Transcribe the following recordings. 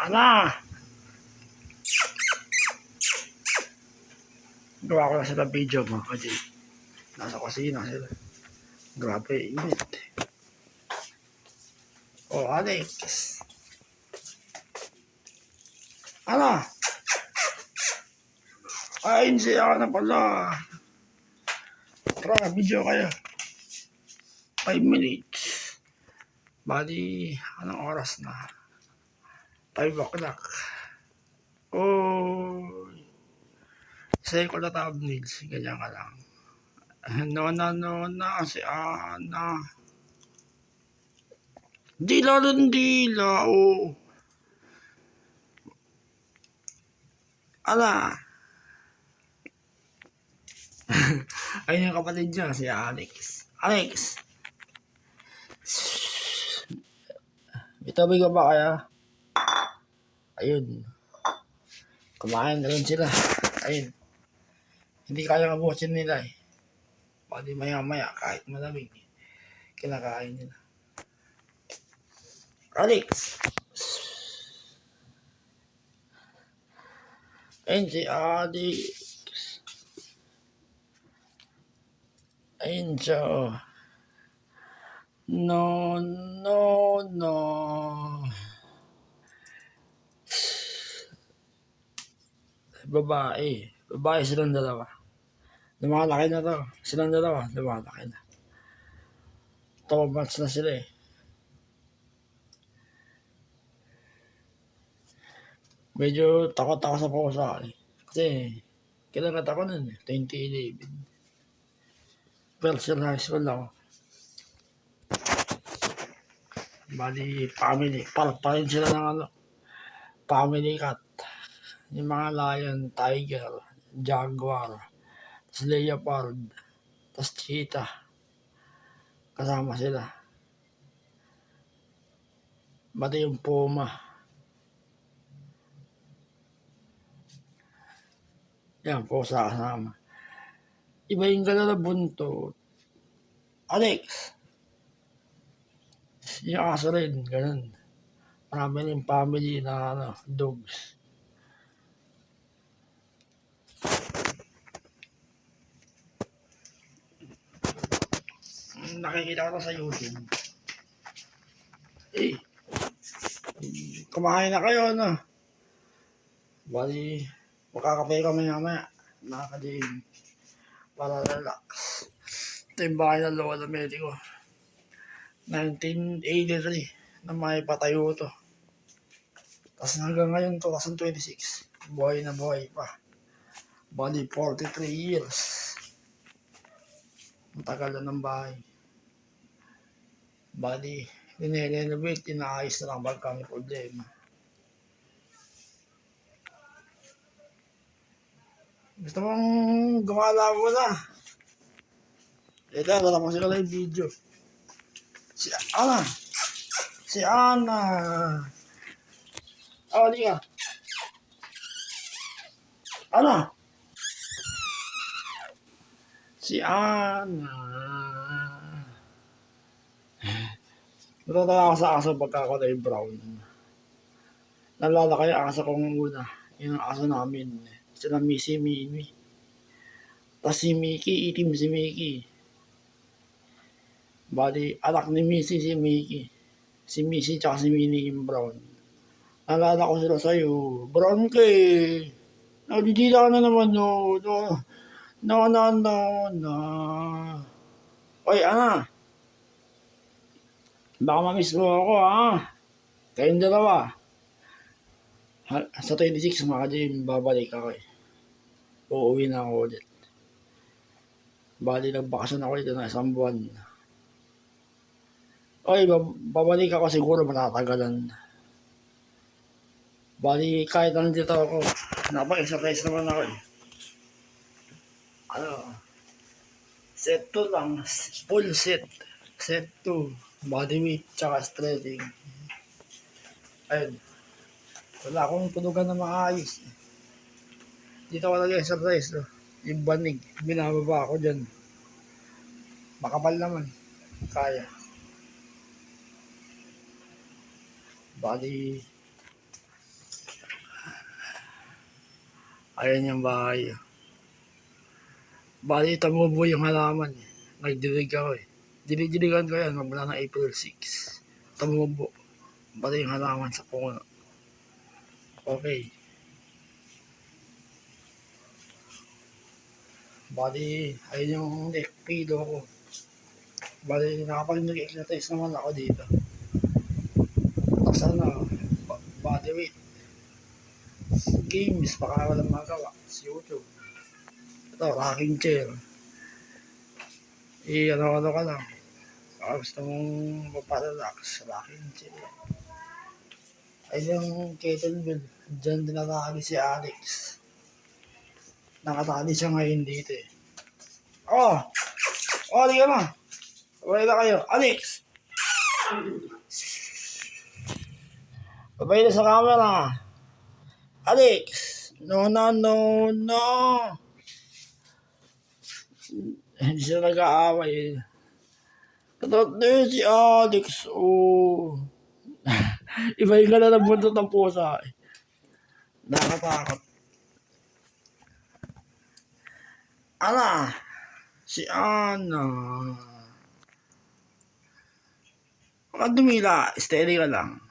Ana! Gawa ko na sila video mga kaji. Nasa kusina sila. Grabe, init. Oh, Alex. Ana! Ayun siya na pala. Tara, video kayo. 5 minutes. Bali, anong oras na? 5 o'clock. Oh, sa'yo ko na thumbnails. Ganyan ka lang. No na si Ana. Dila rin dila. Oh. Ana. Ayun yung kapatid niya, si Alex. Alex. Itabi ka ba kaya? Ayun. Kumain na rin sila. Ayun. Hindi kaya mabusin nila eh. Pwede maya-maya kahit malamig. Kinakain nila. Alex! Ayun si Alex. Ayun siya. No. Babae. Babae silang dalawa. Lumalaki na to. Silang dalawa. Lumalaki na. 2 months na sila eh. Medyo takot ako sa pusa eh. Kasi kailangan ako nun eh. 2011. First year high school ako. Bali, family. Pa rin sila ng ano. Family cat. Yung mga lion, tiger, jaguar, tapos leopard, tapos cheetah. Kasama sila. Bati yung puma. Yan, pusa kasama. Iba yung gano'n na buntot. Alex! Yung aso rin, gano'n. Marami rin family na ano, dogs. Nakikita ko sa YouTube. Eh, kumain na kayo, ano? Bali, makakape ka maya-maya. Nakakadiin. Para relax. Ito yung bahay ng Lola Medico. 1983 na may patayo to. Tapos hanggang ngayon 2026. Buhay na buhay pa. Bali, 43 years. Matagal na ng bahay. Bali, nirenovate, inaayos na lang pag kami problema. Gusto mong gumala mo na? Ito, dala mo sila yung video. Si Ana! Si Ana! Oh, di ka. Ana! Si Ana! Natatawa ako sa aso pagka ako na yung brown. Nalala kayo aso kong una. Yung aso namin. Sila Missy, Mimi. Tapos si Mickey, itim si Mickey. Bali, anak ni Missy si Mickey. Si Missy tsaka si Minnie yung brown. Nalala ko sila sa'yo. Brown ka eh. Nagdidila ka na naman no. No. Oy, Ana. Baka mamiss mo ako ha. Kayong dalawa. Sa 26 mga ka-gym, babalik ako eh. Uuwi na ako ulit. Bali, nagbakasyon ako dito na 1 buwan. Oy, babalik ako siguro matatagalan. Bali, kahit nandito ako, napag-exercise naman ako eh. Ano, set 2 lang, full set. Set 2, body weight, tsaka stretching. Ayun. Wala akong tulugan na maayos. Dito ako nag-exercise. No? Yung banig, binababa ako dyan. Makapal naman. Kaya. Bali, Ayan yung bahay. Bali, tumubo yung halaman. Nagdilig ako eh. Dinidiligan ko yan magmula ng April 6. Tumubo. Bali yung halaman sa puno. Okay. Bali, ayun yung neck pillow ko. Bali, nakapag-exercise naman ako dito. Tapos body weight. Games, baka walang magawa. Sa YouTube. Ito, rocking chair. Ano ka lang. Baka gusto mong maparelax. Rocking chair. Ayun yung kettlebell. Diyan dinatali si Alex. Nakatali siya ngayon dito eh. Oh! Oh, di ka na. Babay na kayo. Alex! Babay na sa camera. Alex! No, no, no, no! Hindi siya nag-aaway eh. Katot na yun si Alex. Oh. Ibahin ka na ng buntot ng pusa eh. Nakatakot. Ana! Si Ana. Huwag dumila. Steady ka lang.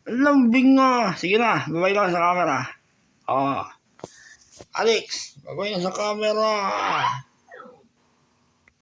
Lambing nga. Sige na. Babay lang sa camera. Oh. Alex. Babay na sa camera.